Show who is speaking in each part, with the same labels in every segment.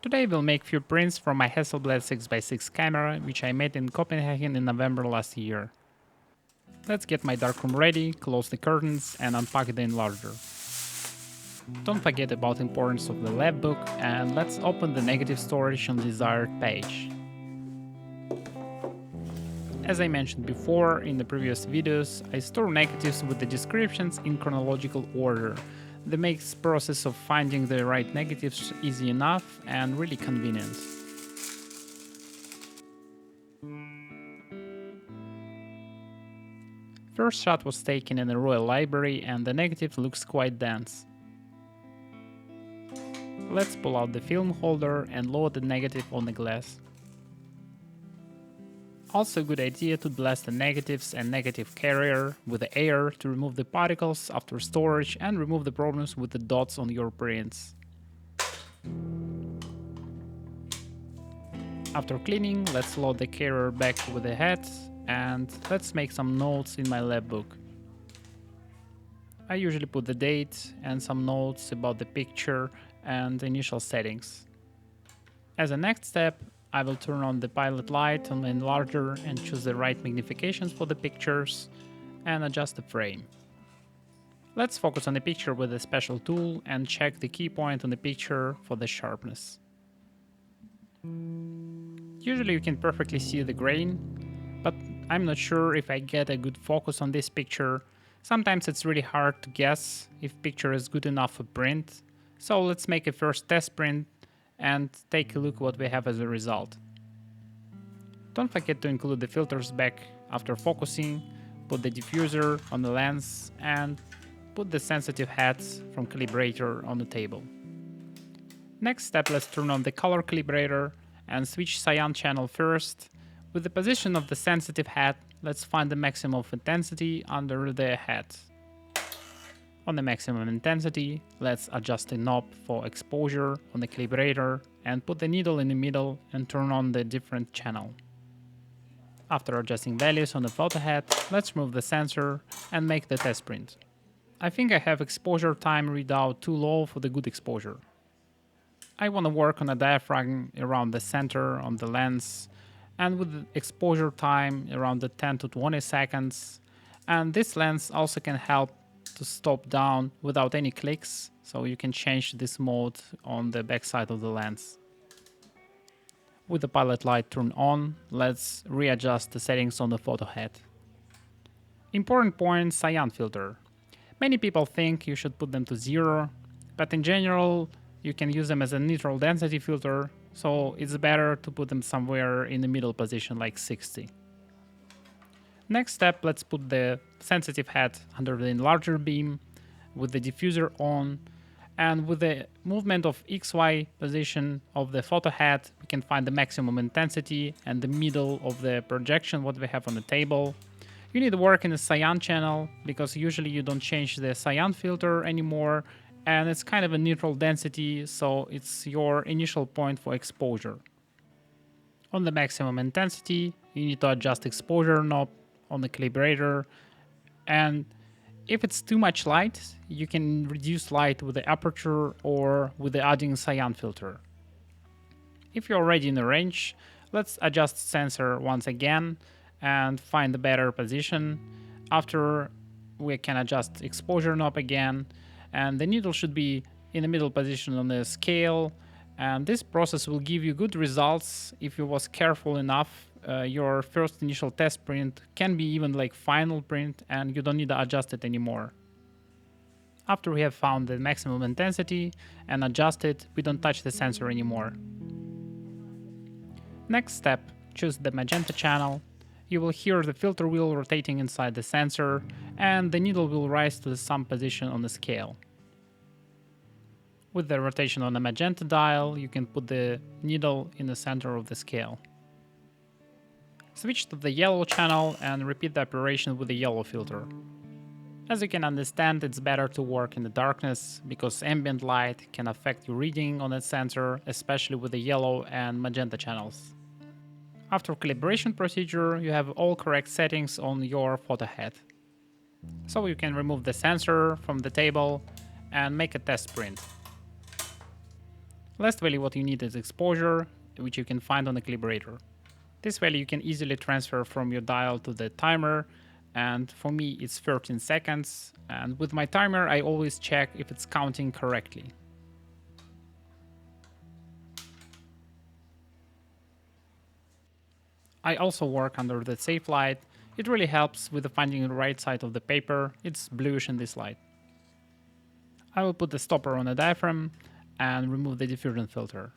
Speaker 1: Today we'll make few prints from my Hasselblad 6x6 camera, which I made in Copenhagen in November last year. Let's get my darkroom ready, close the curtains and unpack the enlarger. Don't forget about the importance of the lab book, and let's open the negative storage on the desired page. As I mentioned before in the previous videos, I store negatives with the descriptions in chronological order. That makes the process of finding the right negatives easy enough and really convenient. First shot was taken in the Royal Library and the negative looks quite dense. Let's pull out the film holder and load the negative on the glass. Also a good idea to blast the negatives and negative carrier with the air to remove the particles after storage and remove the problems with the dots on your prints. After cleaning, let's load the carrier back with the head and let's make some notes in my lab book. I usually put the date and some notes about the picture and the initial settings. As a next step, I will turn on the pilot light on the enlarger and choose the right magnifications for the pictures and adjust the frame. Let's focus on the picture with a special tool and check the key point on the picture for the sharpness. Usually you can perfectly see the grain, but I'm not sure if I get a good focus on this picture. Sometimes it's really hard to guess if picture is good enough for print, so let's make a first test print and take a look what we have as a result. Don't forget to include the filters back after focusing, put the diffuser on the lens and put the sensitive hats from calibrator on the table. Next step, let's turn on the color calibrator and switch cyan channel first. With the position of the sensitive hat, let's find the maximum of intensity under the hat. On the maximum intensity, let's adjust the knob for exposure on the calibrator and put the needle in the middle and turn on the different channel. After adjusting values on the photo head, let's remove the sensor and make the test print. I think I have exposure time readout too low for the good exposure. I want to work on a diaphragm around the center on the lens and with the exposure time around the 10 to 20 seconds. And this lens also can help to stop down without any clicks, so you can change this mode on the backside of the lens. With the pilot light turned on, let's readjust the settings on the photo head. Important point: cyan filter. Many people think you should put them to 0, but in general you can use them as a neutral density filter, so it's better to put them somewhere in the middle position like 60. Next step, let's put the sensitive head under the enlarger beam with the diffuser on, and with the movement of XY position of the photo head, we can find the maximum intensity and the middle of the projection what we have on the table. You need to work in the cyan channel because usually you don't change the cyan filter anymore, and it's kind of a neutral density, so it's your initial point for exposure. On the maximum intensity, you need to adjust exposure knob on the calibrator, and if it's too much light, you can reduce light with the aperture or with the adding cyan filter. If you're already in the range, let's adjust sensor once again and find the better position. After, we can adjust exposure knob again, and the needle should be in the middle position on the scale, and this process will give you good results if you was careful enough. Your first initial test print can be even like final print and you don't need to adjust it anymore. After we have found the maximum intensity and adjust it, we don't touch the sensor anymore. Next step, choose the magenta channel. You will hear the filter wheel rotating inside the sensor and the needle will rise to some position on the scale. With the rotation on the magenta dial, you can put the needle in the center of the scale. Switch to the yellow channel and repeat the operation with the yellow filter. As you can understand, it's better to work in the darkness because ambient light can affect your reading on the sensor, especially with the yellow and magenta channels. After calibration procedure, you have all correct settings on your photo head. So you can remove the sensor from the table and make a test print. Last value what you need is exposure, which you can find on the calibrator. This value you can easily transfer from your dial to the timer, and for me it's 13 seconds, and with my timer I always check if it's counting correctly. I also work under the safe light. It really helps with finding the right side of the paper. It's bluish in this light. I will put the stopper on the diaphragm and remove the diffusion filter.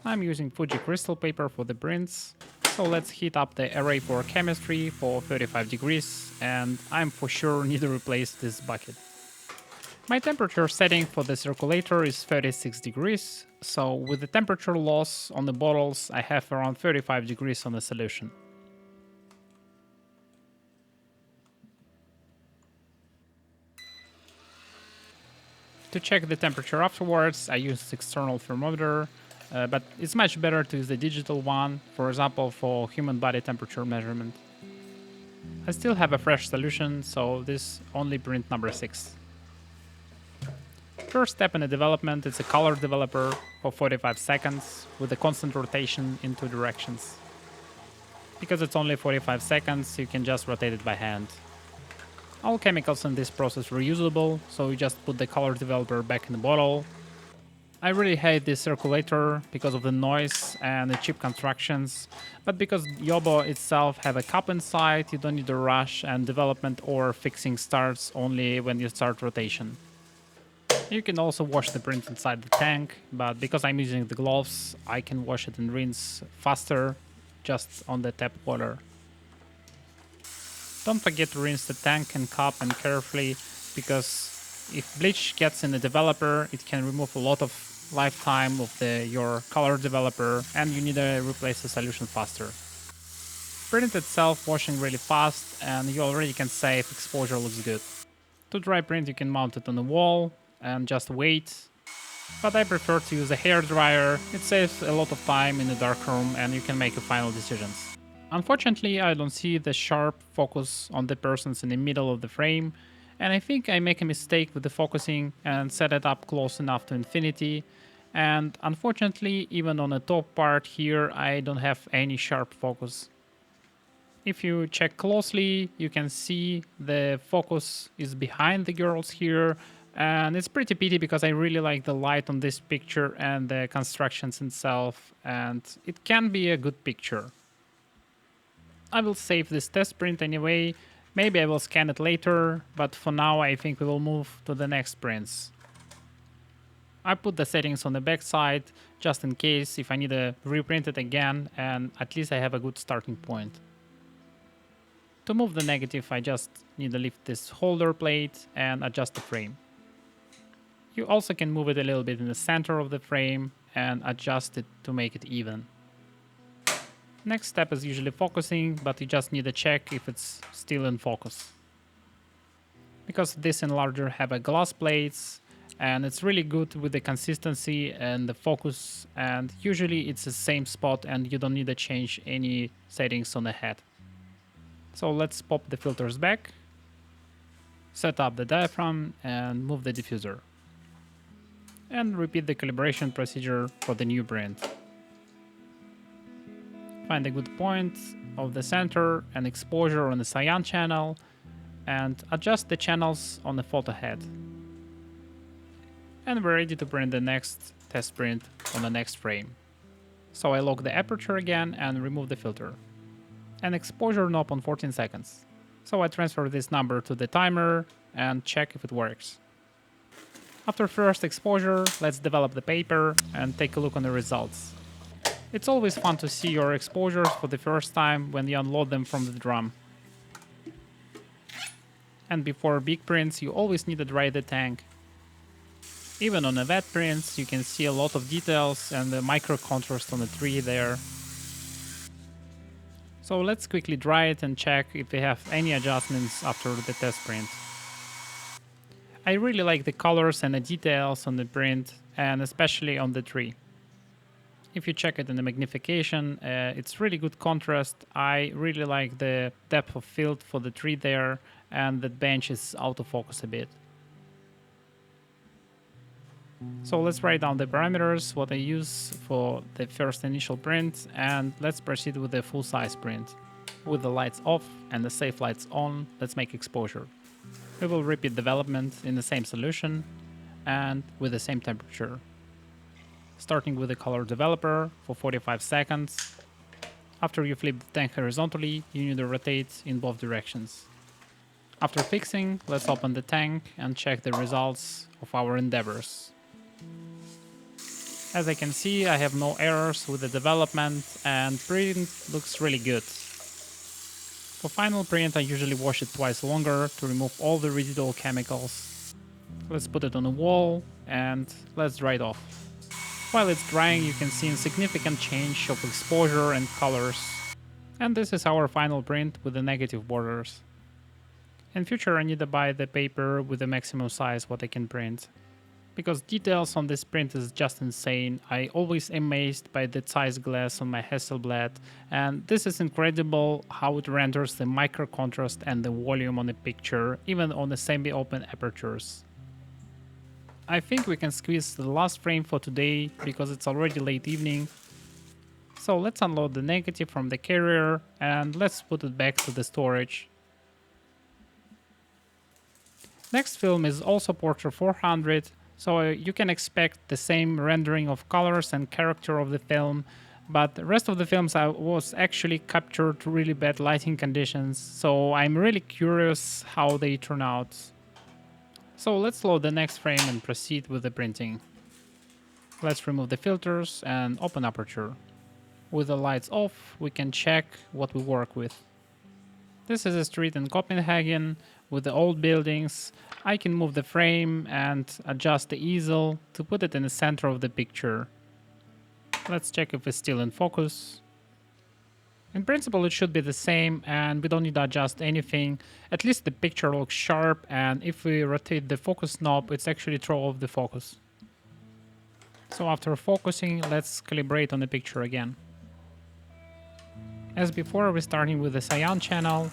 Speaker 1: I'm using Fuji crystal paper for the prints, so let's heat up the RA4 chemistry for 35 degrees, and I'm for sure need to replace this bucket. My temperature setting for the circulator is 36 degrees, so with the temperature loss on the bottles I have around 35 degrees on the solution. To check the temperature afterwards, I use external thermometer, but it's much better to use the digital one, for example for human body temperature measurement. I still have a fresh solution, so this only print number 6. First step in the development is a color developer for 45 seconds with a constant rotation in 2 directions. Because it's only 45 seconds, you can just rotate it by hand. All chemicals in this process are reusable, so you just put the color developer back in the bottle. I really hate this circulator because of the noise and the cheap constructions, but because Yobo itself have a cup inside, you don't need to rush, and development or fixing starts only when you start rotation. You can also wash the print inside the tank, but because I'm using the gloves, I can wash it and rinse faster just on the tap water. Don't forget to rinse the tank and cup and carefully, because if bleach gets in the developer, it can remove a lot of lifetime of your color developer, and you need to replace the solution faster. Print itself washing really fast, and you already can say if exposure looks good. To dry print you can mount it on the wall and just wait, but I prefer to use a hair dryer. It saves a lot of time in the darkroom and you can make a final decisions. Unfortunately, I don't see the sharp focus on the persons in the middle of the frame, and I think I make a mistake with the focusing and set it up close enough to infinity, and unfortunately even on the top part here I don't have any sharp focus. If you check closely, you can see the focus is behind the girls here, and it's pretty pity because I really like the light on this picture and the constructions itself, and it can be a good picture. I will save this test print anyway. Maybe I will scan it later, but for now I think we will move to the next prints. I put the settings on the back side just in case if I need to reprint it again, and at least I have a good starting point. To move the negative I just need to lift this holder plate and adjust the frame. You also can move it a little bit in the center of the frame and adjust it to make it even. Next step is usually focusing, but you just need to check if it's still in focus. Because this enlarger have a glass plates, and it's really good with the consistency and the focus, and usually it's the same spot and you don't need to change any settings on the head. So let's pop the filters back, set up the diaphragm and move the diffuser. And repeat the calibration procedure for the new print. Find a good point of the center and exposure on the cyan channel, and adjust the channels on the photo head. And we're ready to print the next test print on the next frame. So I lock the aperture again and remove the filter. And exposure knob on 14 seconds. So I transfer this number to the timer and check if it works. After first exposure, let's develop the paper and take a look on the results. It's always fun to see your exposures for the first time when you unload them from the drum. And before big prints, you always need to dry the tank. Even on the wet prints, you can see a lot of details and the micro contrast on the tree there. So let's quickly dry it and check if we have any adjustments after the test print. I really like the colors and the details on the print, and especially on the tree. If you check it in the magnification, it's really good contrast. I really like the depth of field for the tree there, and the bench is out of focus a bit. So let's write down the parameters, what I use for the first initial print, and let's proceed with the full size print. With the lights off and the safe lights on, let's make exposure. We will repeat development in the same solution and with the same temperature. Starting with the color developer for 45 seconds. After you flip the tank horizontally, you need to rotate in both directions. After fixing, let's open the tank and check the results of our endeavors. As I can see, I have no errors with the development and print looks really good. For final print, I usually wash it twice longer to remove all the residual chemicals. Let's put it on the wall and let's dry it off. While it's drying, you can see a significant change of exposure and colors. And this is our final print with the negative borders. In future, I need to buy the paper with the maximum size what I can print. Because details on this print is just insane. I always amazed by the size glass on my Hasselblad, and this is incredible how it renders the micro contrast and the volume on the picture, even on the semi-open apertures. I think we can squeeze the last frame for today because it's already late evening. So let's unload the negative from the carrier and let's put it back to the storage. Next film is also Portra 400. So you can expect the same rendering of colors and character of the film, but the rest of the films I was actually captured really bad lighting conditions, so I'm really curious how they turn out. So let's load the next frame and proceed with the printing. Let's remove the filters and open aperture. With the lights off, we can check what we work with. This is a street in Copenhagen with the old buildings. I can move the frame and adjust the easel to put it in the center of the picture. Let's check if it's still in focus. In principle, it should be the same and we don't need to adjust anything. At least the picture looks sharp, and if we rotate the focus knob, it's actually throw off the focus. So after focusing, let's calibrate on the picture again. As before, we're starting with the cyan channel.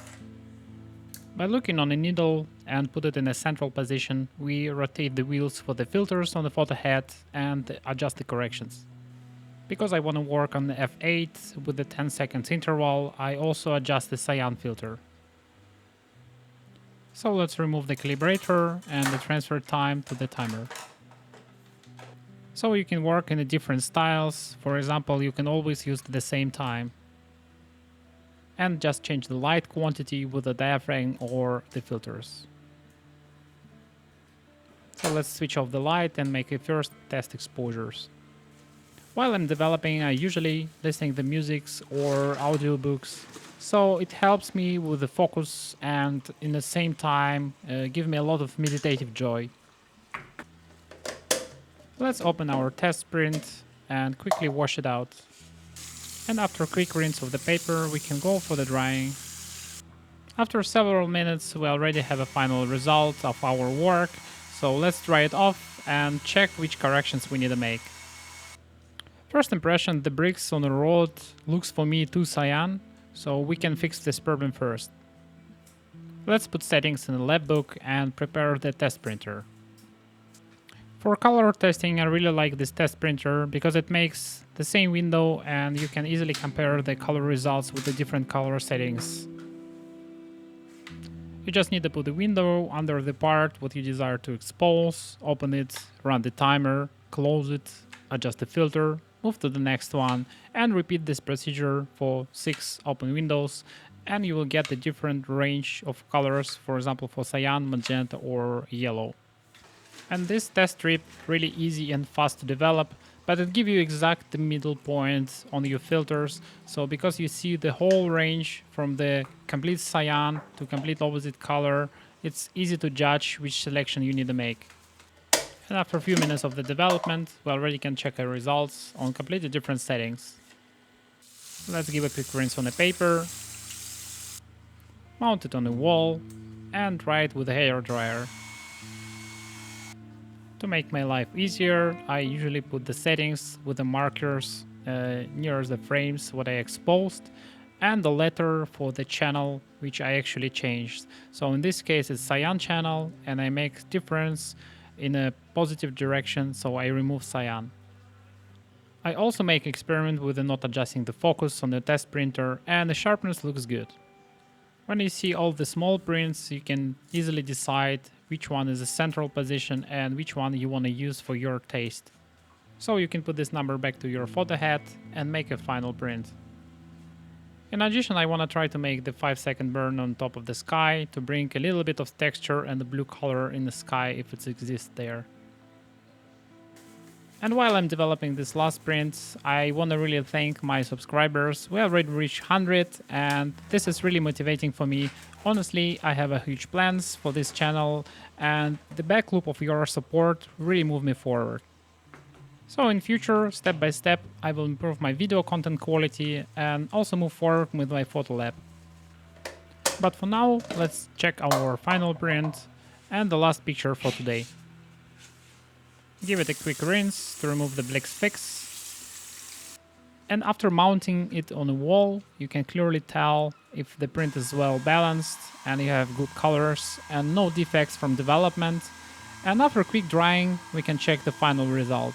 Speaker 1: By looking on the needle and put it in a central position, we rotate the wheels for the filters on the photo head and adjust the corrections. Because I want to work on the f8 with the 10 seconds interval, I also adjust the cyan filter. So let's remove the calibrator and the transfer time to the timer. So you can work in the different styles. For example, you can always use the same time. And just change the light quantity with the diaphragm or the filters. So let's switch off the light and make a first test exposures. While I'm developing, I usually listen to musics or audiobooks, so it helps me with the focus and in the same time give me a lot of meditative joy. Let's open our test print and quickly wash it out. And after a quick rinse of the paper, we can go for the drying. After several minutes, we already have a final result of our work, so let's dry it off and check which corrections we need to make. First impression, the bricks on the road looks for me too cyan, so we can fix this problem first. Let's put settings in the lab book and prepare the test printer. For color testing, I really like this test printer because it makes the same window and you can easily compare the color results with the different color settings. You just need to put the window under the part what you desire to expose, open it, run the timer, close it, adjust the filter, move to the next one, and repeat this procedure for 6 open windows, and you will get the different range of colors, for example for cyan, magenta or yellow. And this test strip really easy and fast to develop, but it gives you exact the middle point on your filters. So because you see the whole range from the complete cyan to complete opposite color, it's easy to judge which selection you need to make. And after a few minutes of the development, we already can check our results on completely different settings. Let's give a quick rinse on the paper, mount it on the wall, and dry it with a hair dryer. To make my life easier, I usually put the settings with the markers near the frames what I exposed, and the letter for the channel which I actually changed. So in this case it's cyan channel, and I make difference in a positive direction, so I remove cyan. I also make experiment with not adjusting the focus on the test printer, and the sharpness looks good. When you see all the small prints, you can easily decide which one is the central position and which one you want to use for your taste. So you can put this number back to your photo head and make a final print. In addition, I want to try to make the 5-second burn on top of the sky to bring a little bit of texture and the blue color in the sky if it exists there. And while I'm developing this last print, I want to really thank my subscribers. We already reached 100 and this is really motivating for me. Honestly, I have a huge plans for this channel and the back loop of your support really moved me forward. So in future, step by step, I will improve my video content quality and also move forward with my photo lab. But for now, let's check our final print and the last picture for today. Give it a quick rinse to remove the black fix. And after mounting it on a wall, you can clearly tell if the print is well balanced and you have good colors and no defects from development. And after quick drying, we can check the final result.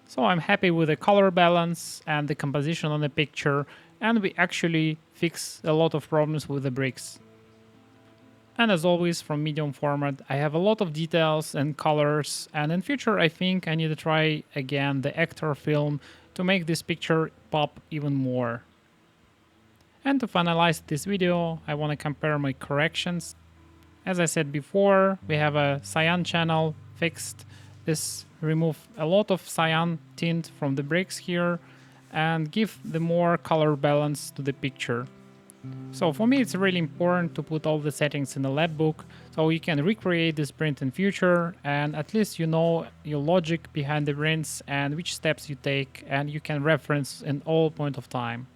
Speaker 1: So I'm happy with the color balance and the composition on the picture, and we actually fix a lot of problems with the bricks. And as always, from medium format, I have a lot of details and colors, and in future I think I need to try again the actor film to make this picture pop even more. And to finalize this video, I want to compare my corrections. As I said before, we have a cyan channel fixed. This remove a lot of cyan tint from the bricks here and give the more color balance to the picture. So for me it's really important to put all the settings in the lab book so you can recreate this print in future and at least you know your logic behind the prints and which steps you take and you can reference in all point of time.